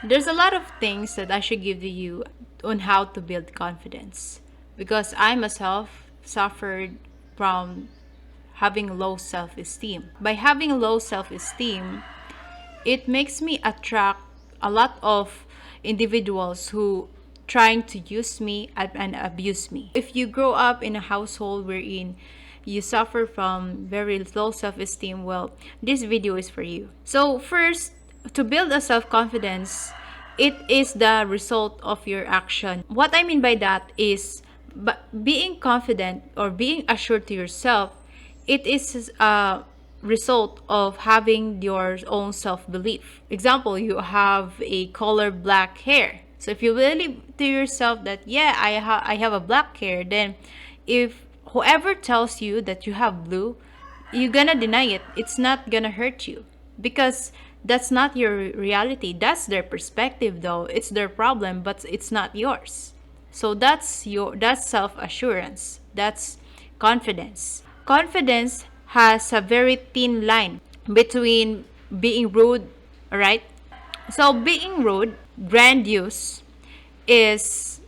There's a lot of things that I should give to you on how to build confidence because I myself suffered from having low self-esteem. By having low self-esteem, it makes me attract a lot of individuals who trying to use me and abuse me. If you grow up in a household wherein you suffer from very low self-esteem, well, this video is for you. So first, to build a self-confidence, it is the result of your action. What I mean by that is being confident or being assured to yourself, it is a result of having your own self-belief. Example, you have a color black hair. So if you believe to yourself that, yeah, I have a black hair, then if whoever tells you that you have blue, you're gonna deny it. It's not gonna hurt you because that's not your reality. That's their perspective though. It's their problem, but it's not yours. So that's self-assurance. That's confidence. Confidence has a very thin line between being rude, right? So being rude, grandiose, is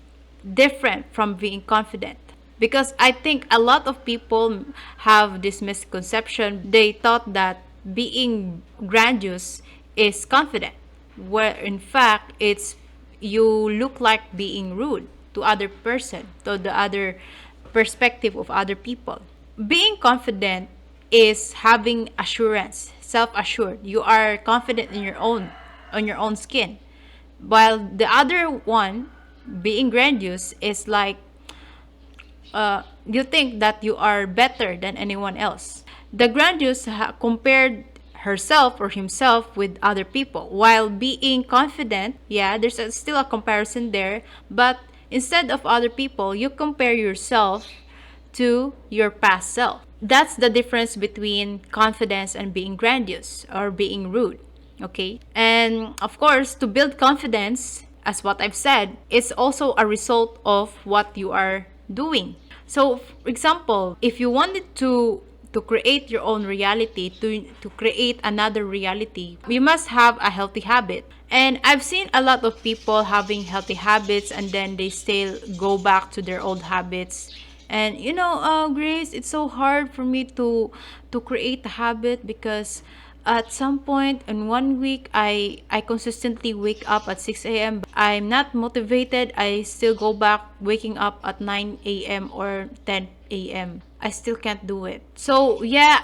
different from being confident. Because I think a lot of people have this misconception. They thought that being grandiose is confident, where in fact it's you look like being rude to other person, to the other perspective of other people. Being confident is having assurance, self-assured. You are confident in your own on your own skin. While the other one, being grandiose, is like you think that you are better than anyone else. The grandiose compared herself or himself with other people, while being confident, yeah, there's still a comparison there, but instead of other people, you compare yourself to your past self. That's the difference between confidence and being grandiose or being rude. Okay? And of course, to build confidence, as what I've said, it's also a result of what you are doing. So, for example, if you wanted to create your own reality, to create another reality, you must have a healthy habit. And I've seen a lot of people having healthy habits and then they still go back to their old habits. And Grace, it's so hard for me to create a habit because at some point in one week I consistently wake up at 6 a.m. I'm not motivated. I still go back waking up at 9 a.m. or 10 a.m. I still can't do it. So yeah,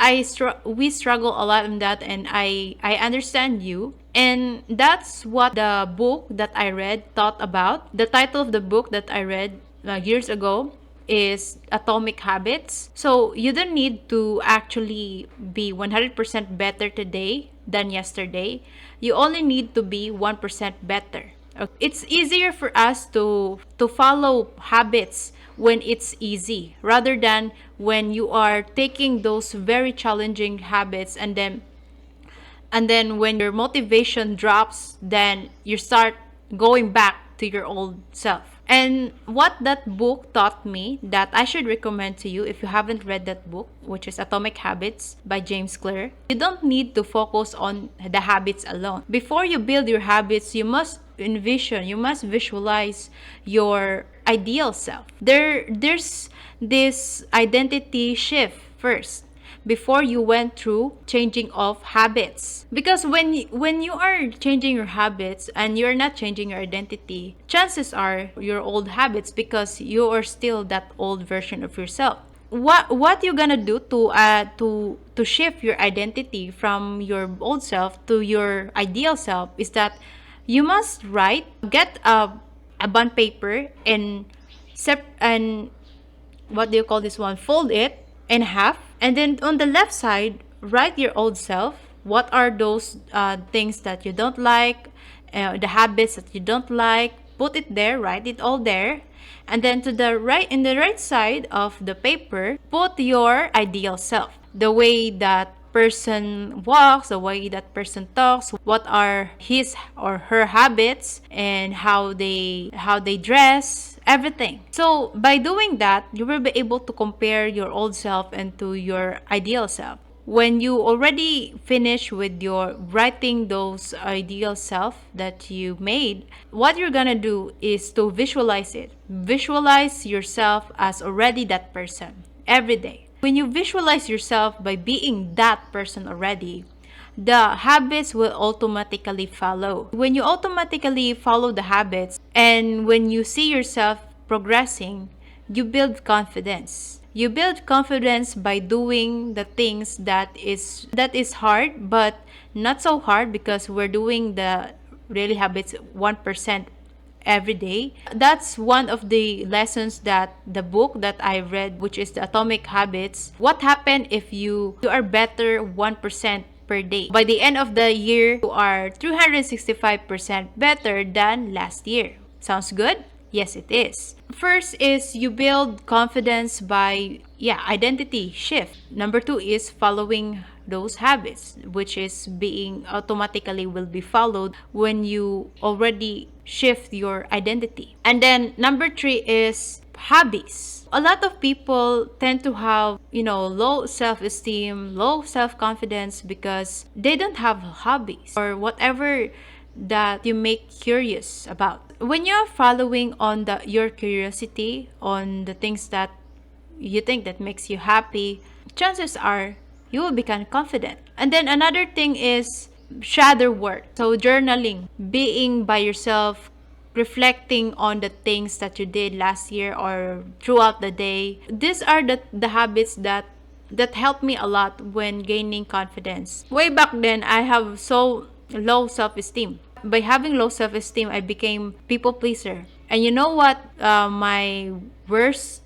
we struggle a lot in that, and I understand you. And that's what the book that I read thought about. The title of the book that I read years ago is Atomic Habits. So you don't need to actually be 100% better today than yesterday. You only need to be 1% better. Okay? It's easier for us to follow habits when it's easy rather than when you are taking those very challenging habits, and then when your motivation drops, then you start going back to your old self. And what that book taught me that I should recommend to you if you haven't read that book, which is Atomic Habits by James Clear, you don't need to focus on the habits alone. Before you build your habits, you must visualize your ideal self. There's this identity shift first before you went through changing of habits, because when you are changing your habits and you're not changing your identity, chances are your old habits, because you are still that old version of yourself. What you gonna do to shift your identity from your old self to your ideal self is that you must get a bond paper and what do you call this one, fold it in half, and then on the left side write your old self. What are those things that you don't like, the habits that you don't like, put it there, write it all there. And then to the right, in the right side of the paper, put your ideal self, the way that person walks, the way that person talks, what are his or her habits, and how they dress, everything. So by doing that, you will be able to compare your old self and to your ideal self. when you already finish with your writing those ideal self that you made, what you're gonna do is to visualize it. Visualize yourself as already that person every day. When you visualize yourself by being that person already, the habits will automatically follow. When you automatically follow the habits and when you see yourself progressing, you build confidence. You build confidence by doing the things that is hard, but not so hard because we're doing the daily habits 1% every day. That's one of the lessons that the book that I read, which is the Atomic Habits. What happened if you are better 1% per day? By the end of the year, you are 365% better than last year. Sounds good? Yes, it is. First is you build confidence by identity shift. Number 2 is following those habits, which is being automatically will be followed when you already shift your identity. And then number 3 is hobbies. A lot of people tend to have, low self-esteem, low self-confidence because they don't have hobbies or whatever that you make curious about. When you're following on your curiosity on the things that you think that makes you happy, chances are you will become confident. And then another thing is shadow work. So journaling, being by yourself, reflecting on the things that you did last year or throughout the day. These are the habits that helped me a lot when gaining confidence. Way back then, I have so low self-esteem. By having low self-esteem, I became people pleaser. And you know what? My worst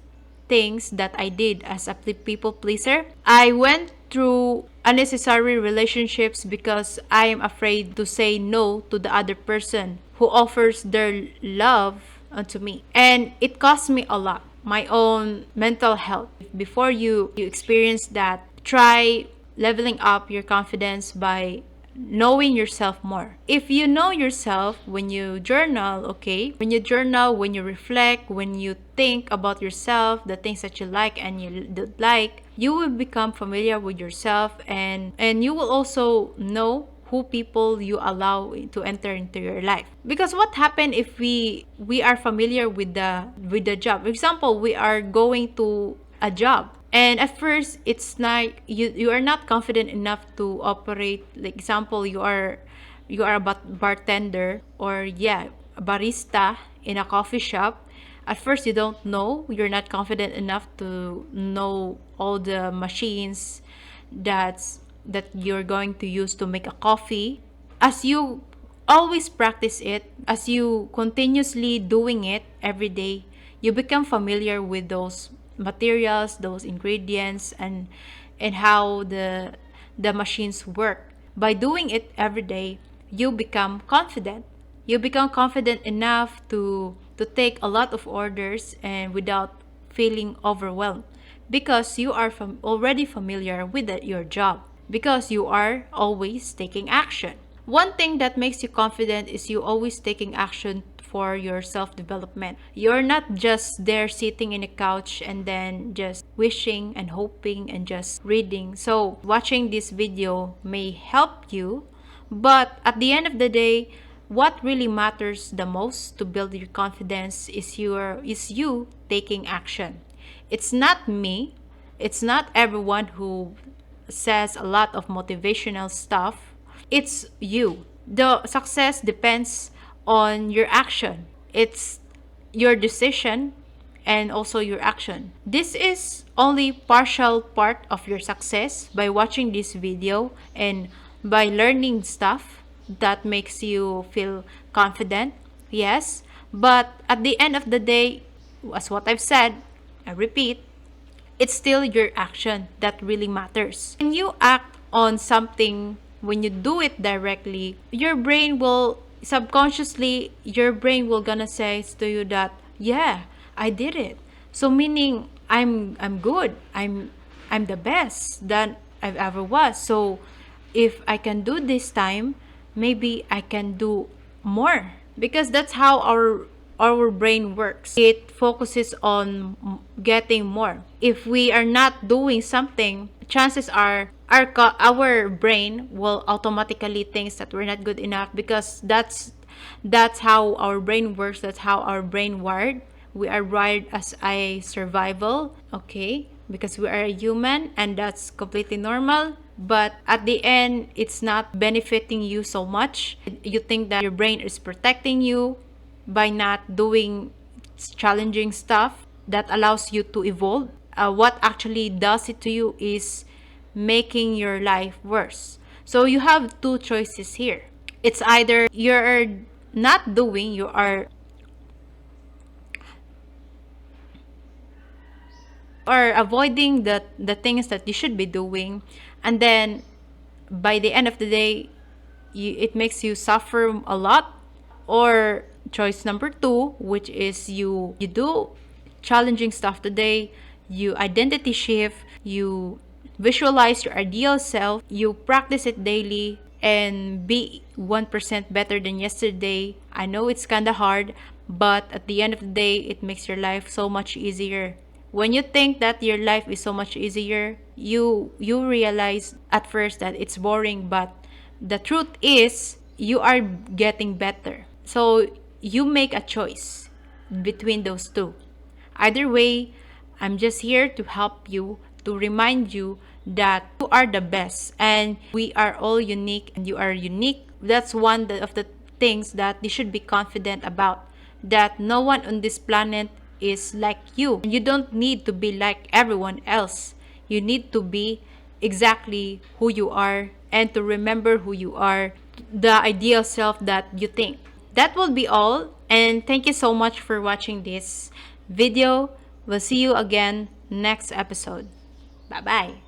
things that I did as a people pleaser, I went through unnecessary relationships because I am afraid to say no to the other person who offers their love unto me. And it cost me a lot, my own mental health. Before you experience that, try leveling up your confidence by knowing yourself more. If you know yourself when you journal, when you reflect, when you think about yourself, the things that you like and you don't like, you will become familiar with yourself, and you will also know who people you allow to enter into your life. Because what happened if we are familiar with the job? For example, we are going to a job, and at first it's not you are not confident enough to operate. Like example, you are a bartender or a barista in a coffee shop. At first you don't know, you're not confident enough to know all the machines that you're going to use to make a coffee. As you always practice it, as you continuously doing it every day, you become familiar with those materials, those ingredients, and how the machines work. By doing it every day, you become confident. You become confident enough to take a lot of orders and without feeling overwhelmed, because you are already familiar with your job, because you are always taking action. One thing that makes you confident is you always taking action for your self-development. You're not just there sitting in a couch and then just wishing and hoping and just reading. So watching this video may help you, but at the end of the day, what really matters the most to build your confidence is you taking action. It's not me. It's not everyone who says a lot of motivational stuff. It's you. The success depends on your action. It's your decision and also your action. This is only partial part of your success by watching this video and by learning stuff that makes you feel confident. Yes, but at the end of the day, as what I've said, I repeat, it's still your action that really matters. When you act on something, when you do it directly, your brain will gonna say to you that, yeah, I did it. So meaning I'm good. I'm the best that I've ever was. So if I can do this time, maybe I can do more, because that's how our brain works. It focuses on getting more. If we are not doing something, chances are our brain will automatically thinks that we're not good enough, because that's how our brain works. That's how our brain wired. We are wired as a survival, okay? Because we are a human, and that's completely normal. But at the end, it's not benefiting you so much. You think that your brain is protecting you by not doing challenging stuff that allows you to evolve. What actually does it to you is making your life worse. So you have two choices here. It's either you're not doing, you are avoiding the things that you should be doing, and then by the end of the day, it makes you suffer a lot. Or choice number two, which is you do challenging stuff today, you identity shift, you visualize your ideal self, you practice it daily, and be 1% better than yesterday. I know it's kind of hard, but at the end of the day, it makes your life so much easier. When you think that your life is so much easier, you realize at first that it's boring, but the truth is you are getting better. So you make a choice between those two. Either way, I'm just here to help you, to remind you that you are the best, and we are all unique and you are unique. That's one of the things that you should be confident about, that no one on this planet is like you. You don't need to be like everyone else. You need to be exactly who you are, and to remember who you are, the ideal self that you think. That will be all, and thank you so much for watching this video. We'll see you again next episode. Bye bye.